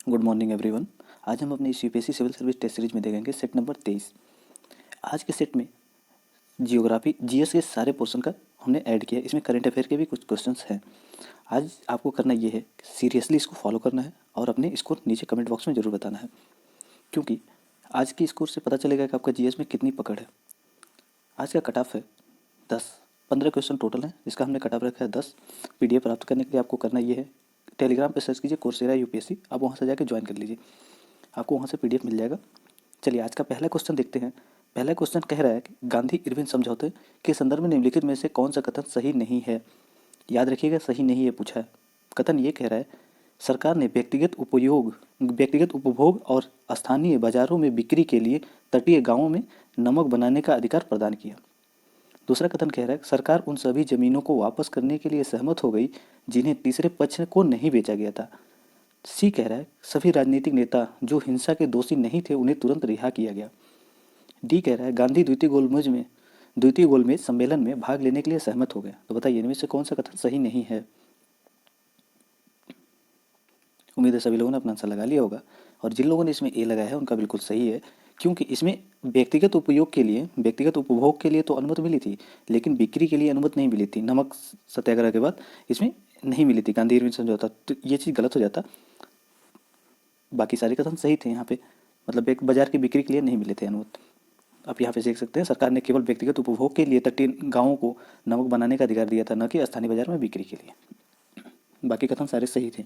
Good morning everyone. आज हम अपनी UPSC civil service test series में देखेंगे सेट नंबर 23। आज के सेट में जियोग्राफी जीएस के सारे पोर्शन का हमने ऐड किया। इसमें करंट अफेयर के भी कुछ क्वेश्चंस हैं। आज आपको करना ये है, सीरियसली इसको फॉलो करना है और अपने स्कोर नीचे कमेंट बॉक्स में ज़रूर बताना है, क्योंकि आज की स्कोर से पता चलेगा कि आपका जीएस में कितनी पकड़ है। आज का कट ऑफ है 10। 15 क्वेश्चन टोटल है, जिसका हमने कट ऑफ रखा है 10। पीडीएफ प्राप्त करने के लिए आपको करना ये है, टेलीग्राम पे सर्च कीजिए कोर्सेरा यूपीएससी, आप वहाँ से जाकर ज्वाइन कर लीजिए, आपको वहाँ से पीडीएफ मिल जाएगा। चलिए आज का पहला क्वेश्चन देखते हैं। पहला क्वेश्चन कह रहा है कि गांधी इरविन समझौते के संदर्भ में निम्नलिखित में से कौन सा कथन सही नहीं है। याद रखिएगा, सही नहीं है पूछा है। कथन ये कह रहा है, सरकार ने व्यक्तिगत उपभोग और स्थानीय बाजारों में बिक्री के लिए तटीय गांवों में नमक बनाने का अधिकार प्रदान किया। दूसरा कथन कह रहा है, सरकार उन सभी जमीनों को वापस करने के लिए सहमत हो गई जिन्हें तीसरे पक्ष को नहीं बेचा गया था। सी कह रहा है, सभी राजनीतिक नेता जो हिंसा के दोषी नहीं थे उन्हें तुरंत रिहा किया गया। डी कह रहा है, गांधी द्वितीय गोलमेज सम्मेलन में भाग लेने के लिए सहमत हो गए। तो बताइए इनमें से कौन सा कथन सही नहीं है। उम्मीद है सभी लोगों ने अपना आंसर लगा लिया होगा, और जिन लोगों ने इसमें ए लगाया है उनका बिल्कुल सही है, क्योंकि इसमें व्यक्तिगत उपभोग के लिए तो अनुमति मिली थी, लेकिन बिक्री के लिए अनुमति नहीं मिली थी। नमक सत्याग्रह के बाद इसमें नहीं मिली थी, गांधी इरविन समझौता, तो ये चीज़ गलत हो जाता। बाकी सारे कथन सही थे यहाँ पे, मतलब एक बाजार की बिक्री के लिए नहीं मिले थे अनुमति। आप यहाँ पे देख सकते हैं, सरकार ने केवल व्यक्तिगत उपभोग के लिए तटीय गाँवों को नमक बनाने का अधिकार दिया था, न कि स्थानीय बाजार में बिक्री के लिए। बाकी कथन सारे सही थे।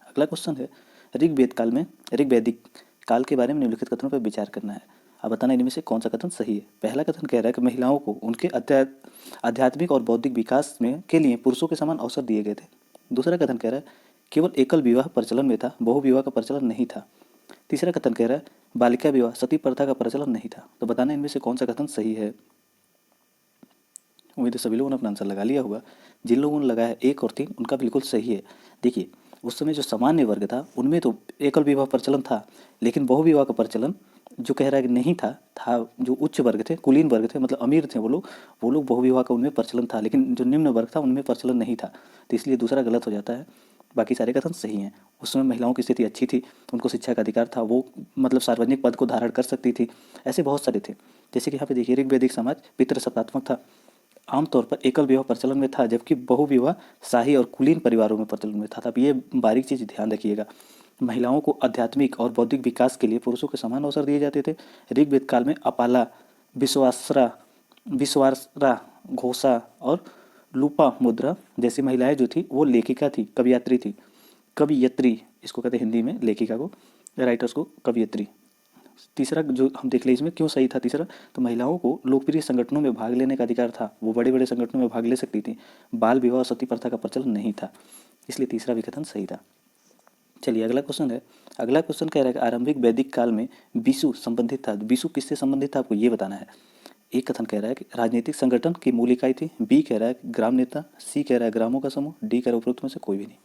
अगला क्वेश्चन है, ऋग्वैदिक काल के बारे में निम्नलिखित कथनों पर विचार करना है। अब बताना इनमें से कौन सा कथन सही है। पहला कथन कह रहा है कि महिलाओं को उनके आध्यात्मिक और बौद्धिक विकास में के लिए पुरुषों के समान अवसर दिए गए थे। दूसरा कथन कह रहा है, केवल एकल विवाह प्रचलन में था, बहु विवाह का प्रचलन नहीं था। तीसरा कथन कह रहा है, बालिका विवाह सती प्रथा का प्रचलन नहीं था। तो बताना इनमें से कौन सा कथन सही है। उम्मीद है सभी लोगों ने अपना आंसर लगा लिया होगा। जिन लोगों ने लगाया 1 और 3 उनका बिल्कुल सही है। देखिए, उस समय जो सामान्य वर्ग था उनमें तो एकल विवाह प्रचलन था, लेकिन बहु विवाह का प्रचलन जो कह रहा है कि नहीं था जो उच्च वर्ग थे, कुलीन वर्ग थे, मतलब अमीर थे वो लोग बहु विवाह का उनमें प्रचलन था, लेकिन जो निम्न वर्ग था उनमें प्रचलन नहीं था। तो इसलिए दूसरा गलत हो जाता है। बाकी सारे कथन सही हैं। उस समय महिलाओं की स्थिति अच्छी थी, उनको शिक्षा का अधिकार था, वो मतलब सार्वजनिक पद को धारण कर सकती थी। ऐसे बहुत सारे थे, जैसे कि यहाँ पे देखिए, ऋग्वैदिक समाज पितृसत्तात्मक था, आमतौर पर एकल विवाह प्रचलन में था, जबकि बहु विवाह शाही और कुलीन परिवारों में प्रचलन में था। अब ये बारीक चीज़ ध्यान रखिएगा। महिलाओं को आध्यात्मिक और बौद्धिक विकास के लिए पुरुषों के समान अवसर दिए जाते थे। ऋग्वेद काल में अपाला, विश्वासरा, घोषा और लूपा मुद्रा जैसी महिलाएं जो थी वो लेखिका थी, कवियत्री थी। कवियत्री इसको कहते हैं हिंदी में, लेखिका को, राइटर्स को कवियत्री। तीसरा जो हम देख लें इसमें क्यों सही था तीसरा, तो महिलाओं को लोकप्रिय संगठनों में भाग लेने का अधिकार था, वो बड़े बड़े संगठनों में भाग ले सकती थी। बाल विवाह और सती प्रथा का प्रचलन नहीं था, इसलिए तीसरा भी कथन सही था। चलिए अगला क्वेश्चन है। अगला क्वेश्चन कह रहा है कि आरंभिक वैदिक काल में बीसु संबंधित था। बीसु किससे संबंधित था आपको ये बताना है। एक कथन कह रहा है कि राजनीतिक संगठन की मूल इकाई थी। बी कह रहा है कि ग्राम नेता। सी कह रहा है ग्रामों का समूह। डी कह रहा है उपरोक्त में से कोई भी नहीं।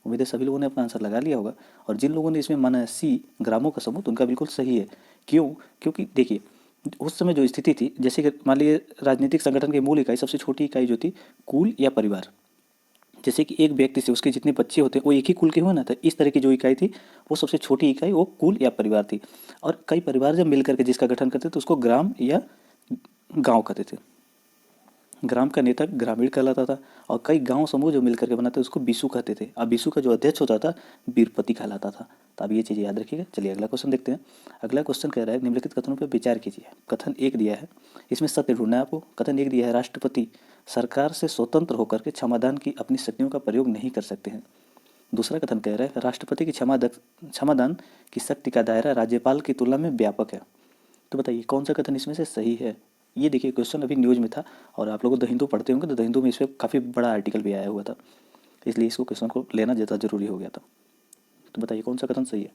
उम्मीद है सभी लोगों ने अपना आंसर लगा लिया होगा, और जिन लोगों ने इसमें माना है सी ग्रामों का समूह, तो उनका बिल्कुल सही है। क्यों? क्योंकि देखिए, उस समय जो स्थिति थी, जैसे कि मान लीजिए राजनीतिक संगठन की मूल इकाई, सबसे छोटी इकाई जो थी, कुल या परिवार। जैसे कि एक व्यक्ति से उसके जितने बच्चे होते हैं वो एक ही कुल के हुए ना, तो इस तरह की जो इकाई थी वो सबसे छोटी इकाई वो कुल या परिवार थी। और कई परिवार जब मिलकर के जिसका गठन करते तो उसको ग्राम या गांव कहते थे। ग्राम का नेता ग्रामीण कहलाता था, और कई गांव समूह जो मिलकर के बनाते उसको बीसू कहते थे। अब बीसू का जो अध्यक्ष होता था बीरपति कहलाता था। तो अब ये चीज़ें याद रखिएगा। चलिए अगला क्वेश्चन देखते हैं। अगला क्वेश्चन कह रहा है, निम्नलिखित कथनों पर विचार कीजिए। कथन 1 दिया है, इसमें सत्य ढूंढना है आपको। कथन 1 दिया है, राष्ट्रपति सरकार से स्वतंत्र होकर के क्षमादान की अपनी शक्तियों का प्रयोग नहीं कर सकते हैं। दूसरा कथन कह रहा है, राष्ट्रपति की क्षमादान की शक्ति का दायरा राज्यपाल की तुलना में व्यापक है। तो बताइए कौन सा कथन इसमें से सही है। ये देखिए, क्वेश्चन अभी न्यूज़ में था, और आप लोग द हिंदू पढ़ते होंगे तो द हिंदू में इस पर काफ़ी बड़ा आर्टिकल भी आया हुआ था, इसलिए इसको क्वेश्चन को लेना ज़्यादा जरूरी हो गया था। तो बताइए कौन सा कथन सही है।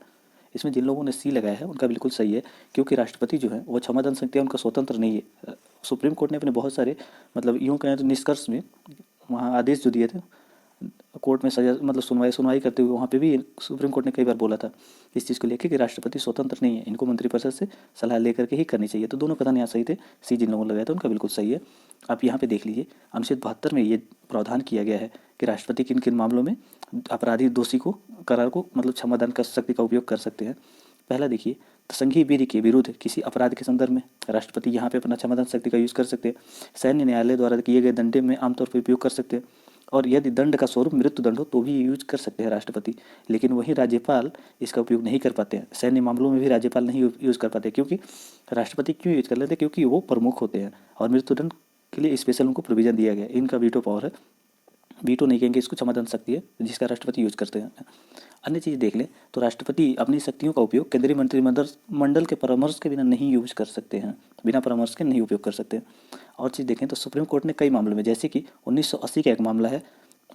इसमें जिन लोगों ने सी लगाया है उनका बिल्कुल सही है, क्योंकि राष्ट्रपति जो है वो क्षमादान शक्ति उनका स्वतंत्र नहीं है। सुप्रीम कोर्ट ने अपने बहुत सारे, मतलब यूँ कहें तो निष्कर्ष में, वहाँ आदेश जो दिए थे कोर्ट में सजा, मतलब सुनवाई करते हुए, वहाँ पे भी सुप्रीम कोर्ट ने कई बार बोला था इस चीज़ को लेकर कि राष्ट्रपति स्वतंत्र नहीं है, इनको मंत्रिपरिषद से सलाह लेकर के ही करनी चाहिए। तो दोनों कथन यहाँ सही थे। सी जिन लोगों ने लगाया था उनका बिल्कुल सही है। आप यहाँ पे देख लीजिए, अनुच्छेद 72 में ये प्रावधान किया गया है कि राष्ट्रपति किन किन मामलों में अपराधी दोषी को करार को मतलब क्षमादान कर शक्ति का उपयोग कर सकते हैं। पहला देखिए, संघीय विधि के विरुद्ध किसी अपराध के संदर्भ में राष्ट्रपति यहाँ पे अपना क्षमादान शक्ति का यूज कर सकते हैं। सैन्य न्यायालय द्वारा किए गए दंड में आमतौर पर उपयोग कर सकते हैं, और यदि दंड का स्वरूप मृत्यु दंड हो तो भी यूज कर सकते हैं राष्ट्रपति। लेकिन वहीं राज्यपाल इसका उपयोग नहीं कर पाते हैं। सैन्य मामलों में भी राज्यपाल नहीं यूज कर पाते, क्योंकि राष्ट्रपति क्यों यूज कर लेते हैं, क्योंकि वो प्रमुख होते हैं और मृत्यु दंड के लिए स्पेशल उनको प्रोविजन दिया गया है। इनका वीटो पावर है, वीटो नहीं कहेंगे इसको, क्षमादान शक्ति है जिसका राष्ट्रपति यूज करते हैं। अन्य चीज़ देख लें तो राष्ट्रपति अपनी शक्तियों का उपयोग केंद्रीय मंत्रिमंडल के परामर्श के बिना नहीं यूज कर सकते हैं, बिना परामर्श के नहीं उपयोग कर सकते हैं। और चीज़ देखें तो सुप्रीम कोर्ट ने कई मामलों में, जैसे कि 1980 का एक मामला है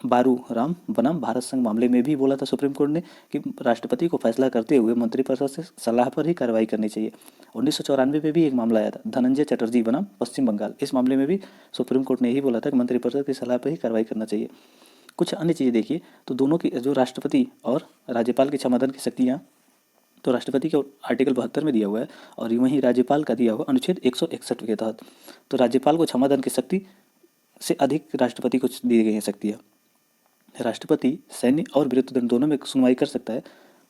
बारू राम बनाम भारत संघ मामले में भी बोला था सुप्रीम कोर्ट ने कि राष्ट्रपति को फैसला करते हुए मंत्रिपरिषद से सलाह पर ही कार्रवाई करनी चाहिए। 1994 में भी एक मामला आया था धनंजय चटर्जी बनाम पश्चिम बंगाल, इस मामले में भी सुप्रीम कोर्ट ने यही बोला था कि मंत्रिपरिषद की सलाह पर ही कार्रवाई करना चाहिए। कुछ अन्य चीज़ें देखिए तो दोनों की जो राष्ट्रपति और राज्यपाल की क्षमादान की शक्तियाँ, तो राष्ट्रपति के आर्टिकल 72 में दिया हुआ है और वहीं राज्यपाल का दिया हुआ अनुच्छेद 161 के तहत। तो राज्यपाल को क्षमादान की शक्ति से अधिक राष्ट्रपति को दी गई है शक्तियाँ। राष्ट्रपति सैन्य और मृत्यु दंड दोनों में सुनवाई कर सकता है,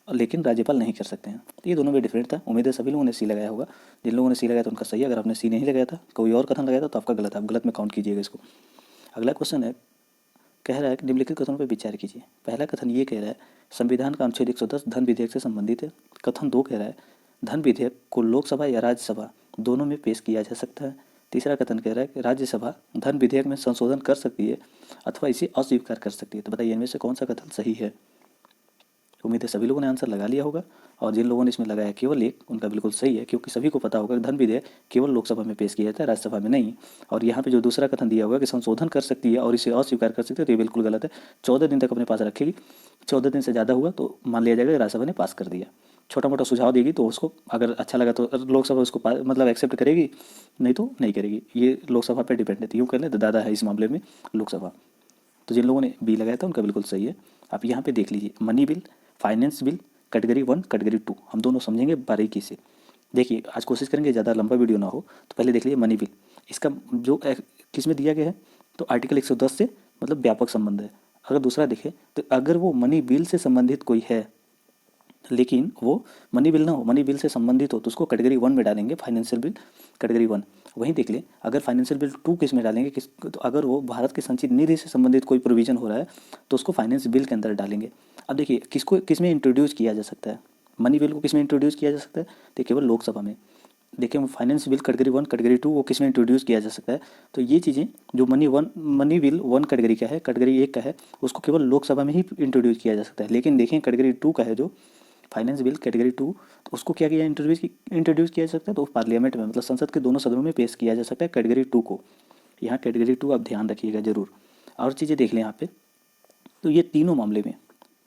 लेकिन राज्यपाल नहीं कर सकते हैं। तो ये दोनों में डिफरेंट था। उम्मीद है सभी लोगों ने सी लगाया होगा। जिन लोगों ने सी लगाया तो उनका सही है, अगर आपने सी नहीं लगाया था, कोई और कथन लगाया था तो आपका गलत है, आप गलत में काउंट कीजिएगा इसको। अगला क्वेश्चन है, कह रहा है कि निम्नलिखित कथनों पर विचार कीजिए। पहला कथन ये कह रहा है संविधान का अनुच्छेद 110 धन विधेयक से संबंधित है। कथन 2 कह रहा है धन विधेयक को लोकसभा या राज्यसभा दोनों में पेश किया जा सकता है। तीसरा कथन कह रहा है कि राज्यसभा धन विधेयक में संशोधन कर सकती है अथवा इसे अस्वीकार कर सकती है। तो बताइए इनमें से कौन सा कथन सही है। उम्मीद है सभी लोगों ने आंसर लगा लिया होगा, और जिन लोगों ने इसमें लगाया केवल एक, उनका बिल्कुल सही है, क्योंकि सभी को पता होगा कि धन विधेयक केवल लोकसभा में पेश किया जाता है, राज्यसभा में नहीं। और यहाँ पे जो दूसरा कथन दिया हुआ है कि संशोधन कर सकती है और इसे अस्वीकार कर सकती है, तो ये बिल्कुल गलत है। 14 दिन तक अपने पास रखेगी, 14 दिन से ज़्यादा हुआ तो मान लिया जाएगा कि राज्यसभा ने पास कर दिया। छोटा मोटा सुझाव देगी तो उसको अगर अच्छा लगा तो लोकसभा उसको मतलब एक्सेप्ट करेगी, नहीं तो नहीं करेगी। ये लोकसभा पर डिपेंड है, यूँ कर लें तो दादा है इस मामले में लोकसभा। तो जिन लोगों ने बी लगाया था उनका बिल्कुल सही है। आप यहाँ पे देख लीजिए, money bill, finance bill, category 1 category 2 हम दोनों समझेंगे बारीकी से। देखिए आज कोशिश करेंगे ज़्यादा लंबा वीडियो ना हो, तो पहले देख लीजिए मनी बिल। इसका जो किस में दिया गया है, तो आर्टिकल 110 से मतलब व्यापक संबंध है। अगर दूसरा देखें तो अगर वो मनी बिल से संबंधित कोई है लेकिन वो मनी बिल ना हो, मनी बिल से संबंधित हो, तो उसको कैटेगरी 1 में डालेंगे, फाइनेंशियल बिल कैटेगरी 1। वहीं देख ले अगर फाइनेंशियल बिल 2 किस में डालेंगे, तो अगर वो भारत के संचित निधि से संबंधित कोई प्रोविजन हो रहा है तो उसको फाइनेंस बिल के अंदर डालेंगे। अब देखिए किस में इंट्रोड्यूस किया जा सकता है, मनी बिल को किस में इंट्रोड्यूस किया जा सकता है, तो केवल लोकसभा में। देखिए फाइनेंस बिल कैटेगरी 1 कैटेगरी 2 वो किस में इंट्रोड्यूस किया जा सकता है, तो ये चीज़ें जो मनी बिल 1 कैटेगरी का है, कैटेगरी 1 का है, उसको केवल लोकसभा में ही इंट्रोड्यूस किया जा सकता है। लेकिन देखें कैटेगरी 2 का है जो फाइनेंस बिल कैटेगरी 2, तो उसको क्या किया इंट्रोड्यूस किया जा सकता है, तो पार्लियामेंट में मतलब संसद के दोनों सदनों में पेश किया जा सकता है कैटेगरी 2 को। यहाँ कैटेगरी 2 आप ध्यान रखिएगा जरूर। और चीज़ें देख लें यहाँ पे, तो ये तीनों मामले में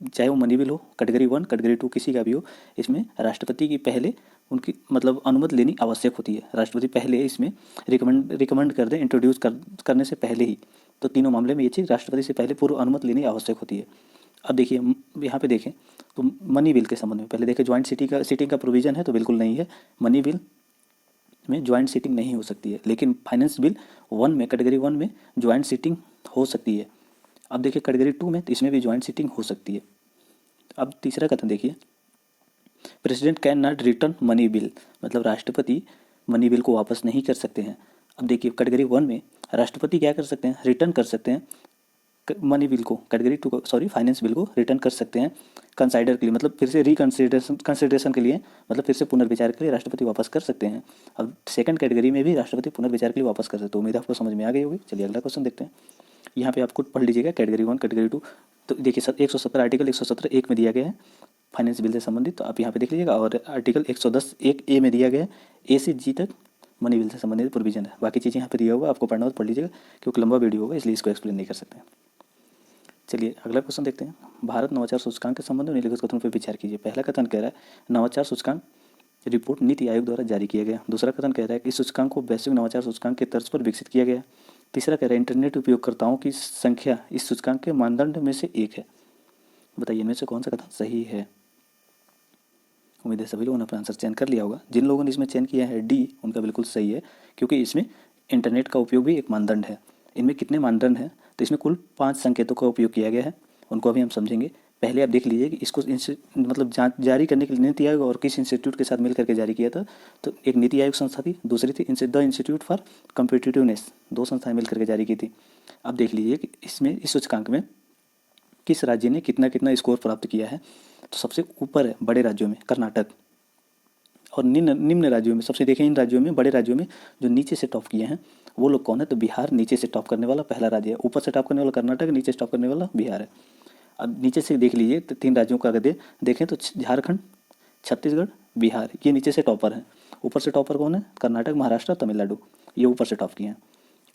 चाहे वो मनी बिल हो, कैटेगरी 1 कैटेगरी 2 किसी का भी हो, इसमें राष्ट्रपति की पहले उनकी मतलब अनुमति लेनी आवश्यक होती है। राष्ट्रपति पहले इसमें रिकमेंड कर दें इंट्रोड्यूस करने से पहले ही। तो तीनों मामले में ये चीज़ राष्ट्रपति से पहले पूर्व अनुमति लेनी आवश्यक होती है। अब देखिए यहाँ पे देखें तो मनी बिल के संबंध में पहले देखें ज्वाइंट सीटिंग का प्रोविज़न है, तो बिल्कुल नहीं है। मनी बिल में ज्वाइंट सीटिंग नहीं हो सकती है, लेकिन फाइनेंस बिल 1 में कैटेगरी 1 में ज्वाइंट सीटिंग हो सकती है। अब देखिए कैटेगरी 2 में, तो इसमें भी ज्वाइंट सीटिंग हो सकती है। अब तीसरा कथन देखिए, president can not return money bill, मतलब राष्ट्रपति मनी बिल को वापस नहीं कर सकते हैं। अब देखिए कैटेगरी 1 में राष्ट्रपति क्या कर सकते हैं, रिटर्न कर सकते हैं मनी बिल को, कैटेगरी 2 को फाइनेंस बिल को रिटर्न कर सकते हैं कंसाइडर के लिए, मतलब फिर से कंसिडरेशन के लिए, मतलब फिर से पुनर्विचार के लिए राष्ट्रपति वापस कर सकते हैं। अब सेकंड कैटेगरी में भी राष्ट्रपति पुनर्विचार के लिए वापस कर सकते हैं। उम्मीद आपको समझ में आ गई होगी। चलिए अगला क्वेश्चन देखते हैं। यहाँ पे आपको पढ़ लीजिएगा कैटेगरी 1 कैटेगरी 2। तो देखिए 117 आर्टिकल 117(1) में दिया गया है फाइनेंस बिल से संबंधित, तो आप यहाँ पे देख लीजिएगा। और आर्टिकल 110(1)(a) में दिया गया है ए से जी तक मनी बिल से संबंधित प्रोविजन है। बाकी चीज़ें यहाँ पे दिया होगा, आपको पढ़ना हो तो पढ़ लीजिएगा, क्योंकि लंबा वीडियो होगा इसलिए इसको एक्सप्लेन नहीं कर सकते। चलिए अगला क्वेश्चन देखते हैं। भारत नवाचार सूचकांक के संबंध में निम्नलिखित कथनों पर विचार कीजिए। पहला कथन कह रहा है नवाचार सूचकांक रिपोर्ट नीति आयोग द्वारा जारी किया गया। दूसरा कथन कह रहा है कि इस सूचकांक को वैश्विक नवाचार सूचकांक के तर्ज पर विकसित किया गया। तीसरा कह रहा है इंटरनेट उपयोगकर्ताओं की संख्या इस सूचकांक के मानदंड में से एक है। बताइए इनमें से कौन सा कथन सही है। उम्मीद है सभी लोगों ने अपना आंसर चयन कर लिया होगा। जिन लोगों ने इसमें चयन किया है डी, उनका बिल्कुल सही है, क्योंकि इसमें इंटरनेट का उपयोग भी एक मानदंड है। इनमें कितने मानदंड हैं, तो इसमें कुल 5 संकेतों का उपयोग किया गया है, उनको अभी हम समझेंगे। पहले आप देख लीजिए कि इसको मतलब जारी करने के लिए नीति आयोग और किस इंस्टीट्यूट के साथ मिल करके जारी किया था। तो एक नीति आयोग संस्था थी, दूसरी थी द इंस्टीट्यूट फॉर कॉम्पिटिटिवनेस, दो संस्थाएं मिल करके जारी की थी। अब देख लीजिए कि इसमें इस सूचकांक में किस राज्य ने कितना कितना स्कोर प्राप्त किया है। तो सबसे ऊपर है बड़े राज्यों में कर्नाटक, और निम्न निम्न राज्यों में सबसे देखें इन राज्यों में, बड़े राज्यों में जो नीचे से टॉप किए हैं वो लोग कौन है। तो बिहार नीचे से टॉप करने वाला पहला राज्य है। ऊपर से टॉप करने वाला कर्नाटक, नीचे से टॉप करने वाला बिहार है। अब नीचे से देख लीजिए तो 3 राज्यों का अगर देखें तो झारखंड, छत्तीसगढ़, बिहार, ये नीचे से टॉपर हैं। ऊपर से टॉपर कौन है? कर्नाटक, महाराष्ट्र, तमिलनाडु, ये ऊपर से टॉप किए हैं।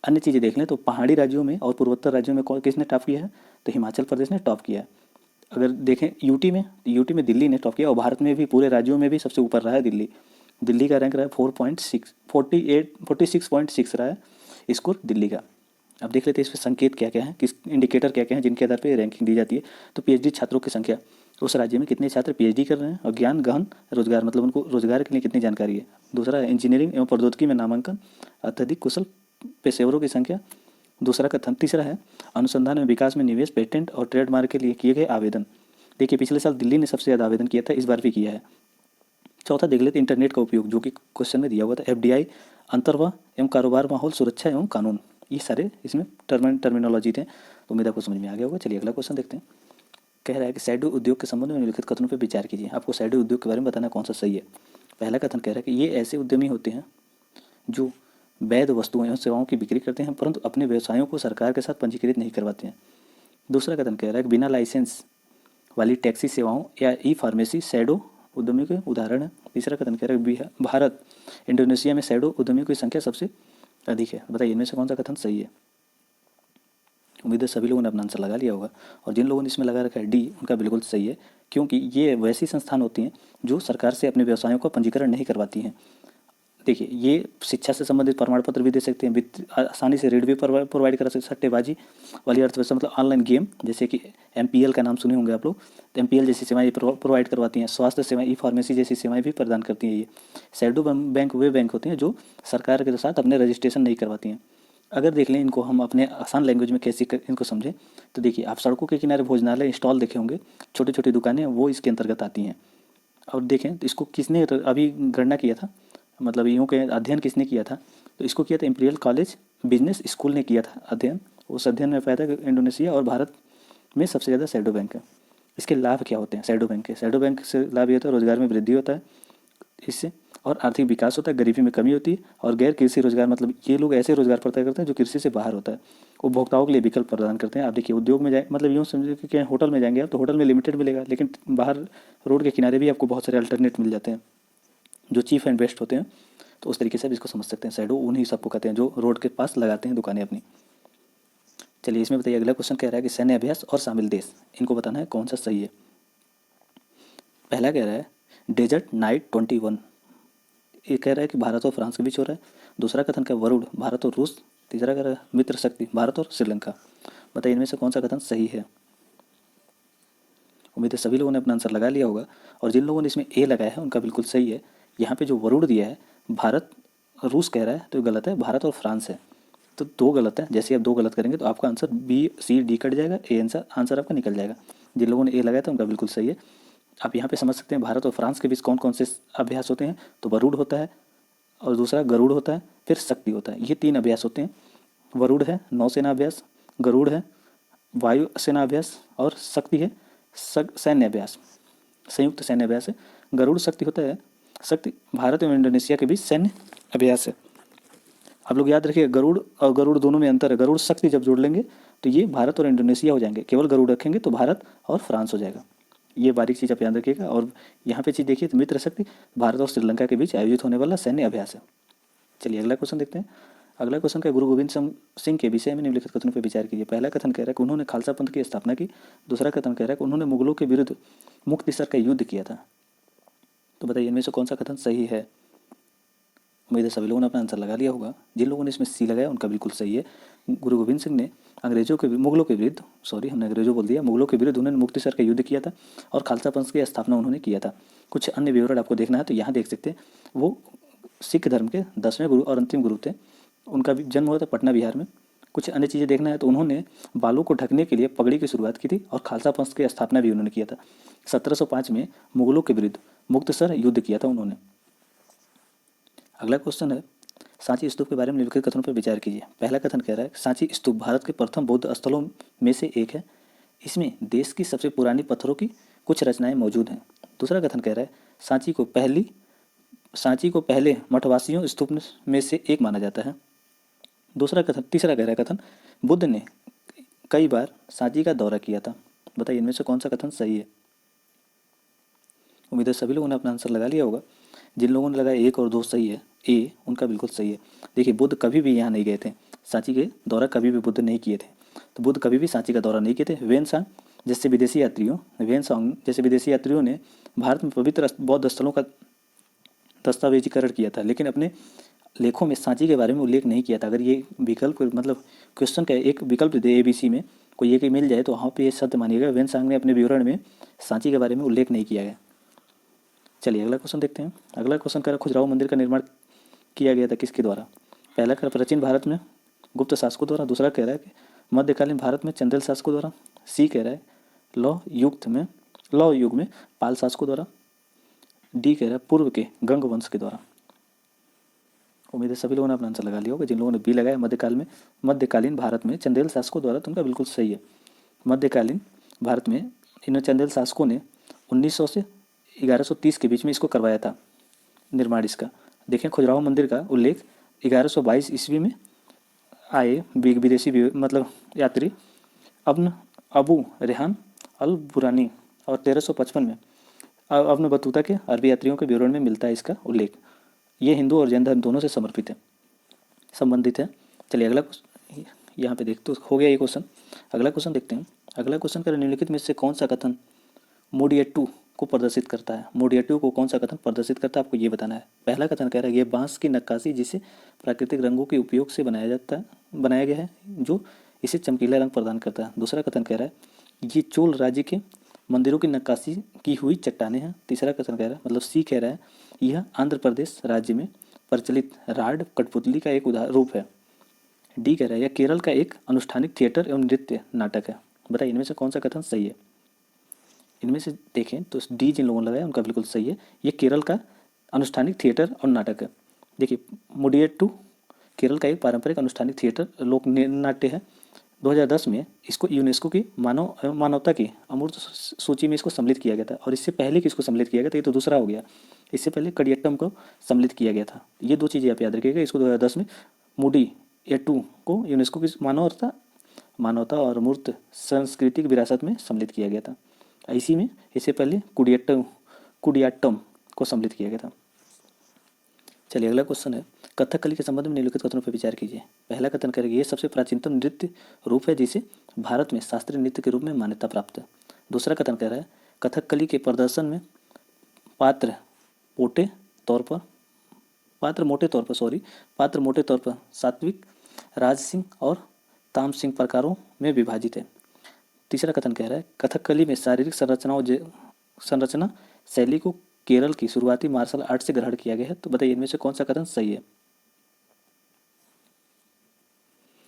अन्य चीज़ें देख लें तो पहाड़ी राज्यों में और पूर्वोत्तर राज्यों में कौन किसने टॉप किया है? तो हिमाचल प्रदेश ने टॉप किया है। अगर देखें यूटी में, यूटी में दिल्ली ने टॉप किया, और भारत में भी पूरे राज्यों में भी सबसे ऊपर रहा है दिल्ली। दिल्ली का रैंक रहा है 46.6 रहा है स्कोर दिल्ली का। अब देख लेते हैं इसमें संकेत क्या क्या है, किस इंडिकेटर क्या क्या है जिनके आधार पर रैंकिंग दी जाती है। तो पीएचडी छात्रों की संख्या, उस राज्य में कितने छात्र पीएचडी कर रहे हैं, और ज्ञान गहन रोजगार मतलब उनको रोजगार के लिए कितनी जानकारी है। दूसरा है इंजीनियरिंग एवं प्रौद्योगिकी में नामांकन, अत्यधिक कुशल पेशेवरों की संख्या। दूसरा कथन, तीसरा है अनुसंधान में विकास में निवेश, पेटेंट और ट्रेडमार्क के लिए किए गए आवेदन। देखिए पिछले साल दिल्ली ने सबसे ज़्यादा आवेदन किया था, इस बार भी किया है। चौथा देख लेते इंटरनेट का उपयोग, जो कि क्वेश्चन में दिया हुआ था। एफडीआई, अंतर्वाह एवं कारोबार माहौल, सुरक्षा एवं कानून, ये सारे इसमें टर्मिनोलॉजी थे। तो उम्मीद आपको समझ में आ गया होगा। चलिए अगला क्वेश्चन देखते हैं। कह रहा है कि शैडो उद्योग के संबंध में निम्नलिखित कथनों पर विचार कीजिए। आपको शैडो उद्योग के बारे में बताना कौन सा सही है। पहला कथन कह रहा है कि ये ऐसे उद्यमी होते हैं जो वैध वस्तुओं एवं सेवाओं की बिक्री करते हैं परंतु अपने व्यवसायों को सरकार के साथ पंजीकृत नहीं करवाते हैं। दूसरा कथन कह रहा है कि बिना लाइसेंस वाली टैक्सी सेवाओं या ई फार्मेसी शैडो उद्यमियों के उदाहरण है। तीसरा कथन कह रहा है कि भारत, इंडोनेशिया में शैडो उद्यमियों की संख्या सबसे अधिक है। बताइए इनमें से कौन सा कथन सही है। उम्मीद है सभी लोगों ने अपना आंसर लगा लिया होगा, और जिन लोगों ने इसमें लगा रखा है डी, उनका बिल्कुल सही है, क्योंकि ये वैसी संस्थान होती हैं जो सरकार से अपने व्यवसायों का पंजीकरण नहीं करवाती हैं। देखिए ये शिक्षा से संबंधित प्रमाण पत्र भी दे सकते हैं, वित्त आसानी से ऋण भी प्रोवाइड करा सकते हैं, सट्टेबाजी वाली अर्थव्यवस्था मतलब ऑनलाइन गेम, जैसे कि एमपीएल का नाम सुने होंगे आप लोग, तो एमपीएल जैसी सेवाएं प्रोवाइड करवाती हैं। स्वास्थ्य सेवाएं, ई फार्मेसी जैसी सेवाएं भी प्रदान करती हैं। ये शैडो बैंक वे बैंक होते हैं जो सरकार के साथ अपने रजिस्ट्रेशन नहीं करवाती हैं। अगर देख लें इनको हम अपने आसान लैंग्वेज में कैसे इनको समझें, तो देखिए आप सड़कों के किनारे भोजनालय स्टॉल देखे होंगे, छोटी छोटी दुकानें, वो इसके अंतर्गत आती हैं। और देखें तो इसको किसने अभी गणना किया था, मतलब यूँ के अध्ययन किसने किया था, तो इसको किया था इंपीरियल कॉलेज बिजनेस स्कूल ने किया था अध्ययन। उस अध्ययन में पाया था कि इंडोनेशिया और भारत में सबसे ज़्यादा शैडो बैंक है। इसके लाभ क्या होते हैं शैडो बैंक के? शैडो बैंक से लाभ ये होता है रोजगार में वृद्धि होता है इससे, और आर्थिक विकास होता है, गरीबी में कमी होती है, और गैर कृषि रोजगार मतलब ये लोग ऐसे रोजगार प्रदान करते हैं जो कृषि से बाहर होता है। उपभोक्ताओं के लिए विकल्प प्रदान करते हैं। आप देखिए उद्योग में जाए, मतलब यूँ समझिए कि क्या होटल में जाएंगे आप तो होटल में लिमिटेड मिलेगा, लेकिन बाहर रोड के किनारे भी आपको बहुत सारे अल्टरनेट मिल जाते हैं जो चीप एंड बेस्ट होते हैं। तो उस तरीके से आप इसको समझ सकते हैं। शैडो उन्हीं सबको कहते हैं जो रोड के पास लगाते हैं दुकानें अपनी। चलिए इसमें बताइए अगला क्वेश्चन कह रहा है कि सैन्य अभ्यास और शामिल देश, इनको बताना है कौन सा सही है। पहला कह रहा है डेजर्ट नाइट 21, ये कह रहा है कि भारत और फ्रांस के बीच हो रहा है। दूसरा कथन का वरुण, भारत और रूस। तीसरा कह रहा है मित्र शक्ति, भारत और श्रीलंका। बताइए इनमें से कौन सा कथन सही है। उम्मीद है सभी लोगों ने अपना आंसर लगा लिया होगा, और जिन लोगों ने इसमें ए लगाया है उनका बिल्कुल सही है। यहाँ पे जो वरुण दिया है भारत रूस कह रहा है तो गलत है, भारत और फ्रांस है। तो दो गलत है, जैसे आप दो गलत करेंगे तो आपका answer B C D cut जाएगा, ए आंसर आपका निकल जाएगा। जिन लोगों ने ए लगाया था उनका बिल्कुल सही है। आप यहाँ पे समझ सकते हैं भारत और फ्रांस के बीच कौन कौन से अभ्यास होते हैं। तो वरुण होता है, और दूसरा गरुड़ होता है, फिर शक्ति होता है। ये 3 अभ्यास होते हैं। वरुण है नौसेना अभ्यास, गरुड़ है वायु सेना अभ्यास, और शक्ति है सैन्य अभ्यास, संयुक्त सैन्य अभ्यास है। गरुड़ शक्ति होता है, शक्ति भारत एवं इंडोनेशिया के बीच सैन्य अभ्यास है। आप लोग याद रखिए गरुड़ और गरुड़ दोनों में अंतर है। गरुड़ शक्ति जब जोड़ लेंगे तो ये भारत और इंडोनेशिया हो जाएंगे, केवल गरुड़ रखेंगे तो भारत और फ्रांस हो जाएगा। ये बारीक चीज़ आप याद रखिएगा। और यहाँ पे चीज़ देखिए तो मित्र शक्ति भारत और श्रीलंका के बीच आयोजित होने वाला सैन्य अभ्यास है। चलिए अगला क्वेश्चन देखते हैं। अगला क्वेश्चन का गुरु गोविंद सिंह के विषय में निम्नलिखित कथनों पर विचार कीजिए। पहला कथन कह रहा है कि उन्होंने खालसा पंथ की स्थापना की। दूसरा कथन कह रहा है कि उन्होंने मुगलों के विरुद्ध मुक्तसर का युद्ध किया था। तो बताइए इनमें से कौन सा कथन सही है। उम्मीद है सभी लोगों ने अपना आंसर लगा लिया होगा। जिन लोगों ने इसमें सी लगाया उनका बिल्कुल सही है। गुरु गोविंद सिंह ने मुगलों के विरुद्ध, हमने अंग्रेजों बोल दिया, मुगलों के विरुद्ध उन्होंने मुक्तसर का युद्ध किया था और खालसा पंथ की स्थापना उन्होंने किया था। कुछ अन्य विवरण आपको देखना है तो यहाँ देख सकते हैं। वो सिख धर्म के 10वें गुरु और अंतिम गुरु थे। उनका भी जन्म हुआ था पटना बिहार में। कुछ अन्य चीज़ें देखना है तो उन्होंने बालों को ढकने के लिए पगड़ी की शुरुआत की थी और खालसा पंथ की स्थापना भी उन्होंने किया था। 1705 में मुगलों के विरुद्ध मुक्तसर युद्ध किया था उन्होंने। अगला क्वेश्चन है, सांची स्तूप के बारे में निम्नलिखित कथनों पर विचार कीजिए। पहला कथन कह रहा है सांची स्तूप भारत के प्रथम बौद्ध स्थलों में से एक है। इसमें देश की सबसे पुरानी पत्थरों की कुछ रचनाएं मौजूद हैं। दूसरा कथन कह रहा है सांची को पहले मठवासियों स्तूप में से एक माना जाता है। तीसरा कह रहा है कथन, बुद्ध ने कई बार सांची का दौरा किया था। बताइए इनमें से कौन सा कथन सही है। उम्मीद है सभी लोगों ने अपना आंसर लगा लिया होगा। जिन लोगों ने लगाया 1 और 2 सही है, ए उनका बिल्कुल सही है। देखिए बुद्ध कभी भी यहाँ नहीं गए थे, सांची के दौरा कभी भी बुद्ध नहीं किए थे। तो बुद्ध कभी भी सांची का दौरा नहीं किए थे। वेनसांग जैसे विदेशी यात्रियों ने भारत में पवित्र बौद्ध स्थलों का दस्तावेजीकरण किया था, लेकिन अपने लेखों में सांची के बारे में उल्लेख नहीं किया था। अगर ये विकल्प मतलब क्वेश्चन का एक विकल्प दे ABC में कोई एक मिल जाए तो वहाँ पे ये सत्य मानिएगा, वेनसांग ने अपने विवरण में सांची के बारे में उल्लेख नहीं किया है। चलिए अगला क्वेश्चन देखते हैं। अगला क्वेश्चन कह रहा है खजुराहो मंदिर का निर्माण किया गया था किसके द्वारा। पहला कह रहा प्राचीन भारत में गुप्त शासकों द्वारा। दूसरा कह रहा है कि मध्यकालीन भारत में चंदेल शासकों द्वारा। सी कह रहा है लौ युग में पाल शासकों द्वारा। डी कह रहा है पूर्व के गंग वंश के द्वारा। उम्मीद है सभी लोगों ने अपना आंसर लगा लिया होगा। जिन लोगों ने बी लगाया मध्यकालीन भारत में चंदेल शासकों द्वारा, तो उनका बिल्कुल सही है। मध्यकालीन भारत में इन चंदेल शासकों ने 1900 से 1130 के बीच में इसको करवाया था निर्माण इसका। देखें खजुराहो मंदिर का उल्लेख 1122 ईस्वी में आए विदेशी मतलब यात्री अबू रेहान अल बुरानी और 1355 में अब्न बतूता के अरबी यात्रियों के विवरण में मिलता है इसका उल्लेख। ये हिंदू और जैन धर्म दोनों से संबंधित है। चलिए अगला यहाँ पे देखते हो गया ये क्वेश्चन। अगला क्वेश्चन देखते हैं। अगला क्वेश्चन का निम्नलिखित में से कौन सा कथन मोडियट्टू को प्रदर्शित करता है। मोडियट्टू को कौन सा कथन प्रदर्शित करता है आपको ये बताना है। पहला कथन कह रहा है ये बांस की नक्काशी जिसे प्राकृतिक रंगों के उपयोग से बनाया गया है जो इसे चमकीला रंग प्रदान करता है। दूसरा कथन कह रहा है ये चोल राज्य के मंदिरों की नक्काशी की हुई चट्टानें हैं। तीसरा कथन कह रहा है मतलब सी कह रहा है यह आंध्र प्रदेश राज्य में प्रचलित राड कठपुतली का एक रूप है। डी कह रहा है यह केरल का एक अनुष्ठानिक थिएटर एवं नृत्य नाटक है। बताइए इनमें से कौन सा कथन सही है। इनमें से देखें तो डी जिन लोगों ने लगाया उनका बिल्कुल सही है। ये केरल का अनुष्ठानिक थिएटर और नाटक है। देखिए मोडियट्टू केरल का एक पारंपरिक अनुष्ठानिक थिएटर लोक नाट्य है। 2010 में इसको यूनेस्को की मानवता की अमूर्त सूची में इसको सम्मिलित किया गया था। और इससे पहले किसको सम्मिलित किया गया था, ये तो दूसरा हो गया। इससे पहले कडियट्टम को सम्मिलित किया गया था। ये 2 चीज़ें आप याद रखिएगा। इसको 2010 में मोडियट्टू को यूनेस्को की मानवता और अमूर्त सांस्कृतिक विरासत में सम्मिलित किया गया था। इसी में इससे पहले कुडियाट्टम को सम्मिलित किया गया था। चलिए अगला क्वेश्चन है कथकली के संबंध में निम्नलिखित कथनों पर विचार कीजिए। पहला कथन करेंगे ये सबसे प्राचीनतम नृत्य रूप है जिसे भारत में शास्त्रीय नृत्य के रूप में मान्यता प्राप्त है। दूसरा कथन कह रहा है कथकली के प्रदर्शन में पात्र मोटे तौर पर सात्विक, राजसिंह और तामसिंह प्रकारों में विभाजित है। तीसरा कथन कह रहा है कथकली में शारीरिक संरचना शैली को केरल की शुरुआती मार्शल आर्ट से ग्रहण किया गया है। तो बताइए इनमें से कौन सा कथन सही है।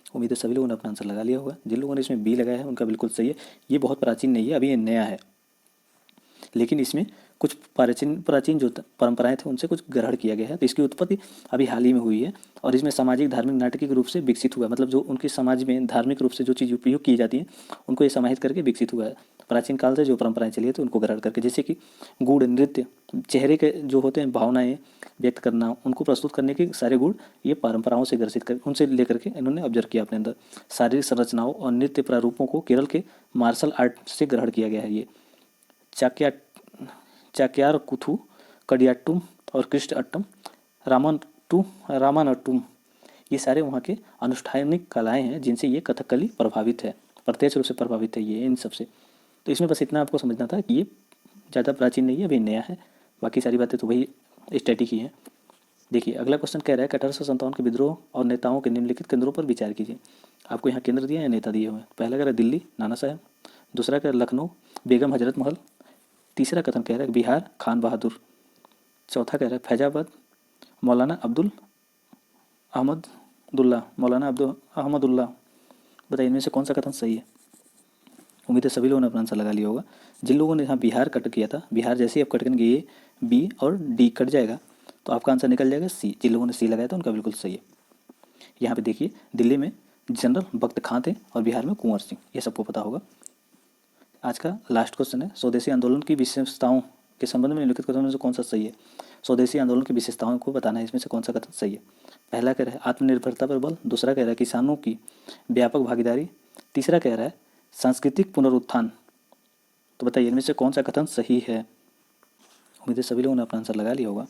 उम्मीद है सभी लोगों ने अपना आंसर लगा लिया होगा। जिन लोगों ने इसमें बी लगाया है उनका बिल्कुल सही है। ये बहुत प्राचीन नहीं है, अभी ये नया है, लेकिन इसमें कुछ प्राचीन जो परंपराएं थे उनसे कुछ ग्रहण किया गया है। तो इसकी उत्पत्ति अभी हाल ही में हुई है और इसमें सामाजिक धार्मिक नाटकीय रूप से विकसित हुआ है। मतलब जो उनके समाज में धार्मिक रूप से जो चीज़ उपयोग की जाती है उनको ये समाहित करके विकसित हुआ है। प्राचीन काल से जो परंपराएं चली है तो उनको ग्रहण करके, जैसे कि गुड़ नृत्य, चेहरे के जो होते हैं भावनाएं व्यक्त करना, उनको प्रस्तुत करने के सारे गुण ये परंपराओं से ग्रसित कर उनसे लेकर के इन्होंने ऑब्जर्व किया अपने अंदर। शारीरिक संरचनाओं और नृत्य प्रारूपों को केरल के मार्शल आर्ट से ग्रहण किया गया है। ये चाक्यार कुथु, कडियाट्टुम और कृष्ण अट्टम, रामानट्टुम ये सारे वहाँ के अनुष्ठानिक कलाएं हैं जिनसे ये कथकली प्रभावित है, प्रत्यक्ष रूप से प्रभावित है ये इन सबसे। तो इसमें बस इतना आपको समझना था कि ये ज़्यादा प्राचीन नहीं है, अभी नया है। बाकी सारी बातें तो वही स्टैटिक ही हैं। देखिए अगला क्वेश्चन कह रहा है 1857 के विद्रोह और नेताओं के निम्नलिखित केंद्रों पर विचार कीजिए। आपको यहाँ केंद्र दिया है, नेता दिए हुए हैं। पहला कह रहा है दिल्ली नाना साहब, दूसरा कह रहा है लखनऊ बेगम हजरत महल, तीसरा कथन कह रहा है बिहार खान बहादुर, चौथा कह रहा है फैजाबाद मौलाना अब्दुल अहमदुल्ला, बताइए इनमें से कौन सा कथन सही है। उम्मीद है सभी लोगों ने अपना आंसर लगा लिया होगा। जिन लोगों ने यहाँ बिहार कट किया था, बिहार जैसे ही आप कट करेंगे ए बी और डी कट जाएगा तो आपका आंसर निकल जाएगा सी। जिन लोगों ने सी लगाया था उनका बिल्कुल सही है। यहाँ पे देखिए दिल्ली में जनरल बख्त खां थे और बिहार में कुंवर सिंह, ये सबको पता होगा। आज का लास्ट क्वेश्चन है, स्वदेशी आंदोलन की विशेषताओं के संबंध में निम्नलिखित कथनों में से कौन सा सही है। स्वदेशी आंदोलन की विशेषताओं को बताना है, इसमें से कौन सा कथन सही है। पहला कह रहा है आत्मनिर्भरता पर बल, दूसरा कह रहा है किसानों की व्यापक भागीदारी, तीसरा कह रहा है सांस्कृतिक पुनरुत्थान। तो बताइए इनमें से कौन सा कथन सही है। उम्मीद है सभी लोगों ने अपना आंसर लगा लिया होगा।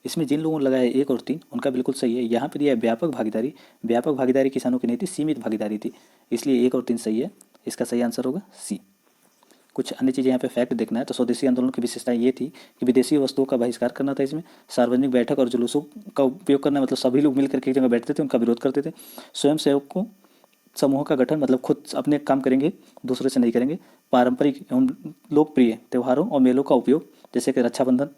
इसमें जिन लोगों ने लगाया 1 और 3 उनका बिल्कुल सही है। यहाँ पे दिया है व्यापक भागीदारी, व्यापक भागीदारी किसानों की नहीं थी, सीमित भागीदारी थी, इसलिए 1 और 3 सही है। इसका सही आंसर होगा सी। कुछ अन्य चीज़ें यहाँ पे फैक्ट देखना है तो स्वदेशी आंदोलन की विशेषता ये थी कि विदेशी वस्तुओं का बहिष्कार करना था, इसमें सार्वजनिक बैठक और जुलूसों का उपयोग करना, मतलब सभी लोग मिलकर के एक जगह बैठते थे, उनका विरोध करते थे। स्वयं सेवकों समूह का गठन, मतलब खुद अपने काम करेंगे, दूसरे से नहीं करेंगे। पारंपरिक एवं लोकप्रिय त्योहारों और मेलों का उपयोग, जैसे कि रक्षाबंधन।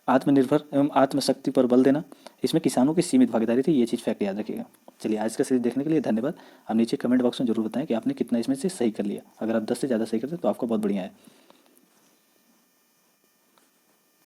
आत्मनिर्भर एवं आत्मशक्ति पर बल देना, इसमें किसानों की सीमित भागीदारी थी। ये चीज़ फैक्ट याद रखिएगा। चलिए आज का सीरीज देखने के लिए धन्यवाद। आप नीचे कमेंट बॉक्स में जरूर बताएं कि आपने कितना इसमें से सही कर लिया। अगर आप 10 से ज़्यादा सही करते तो आपका बहुत बढ़िया है।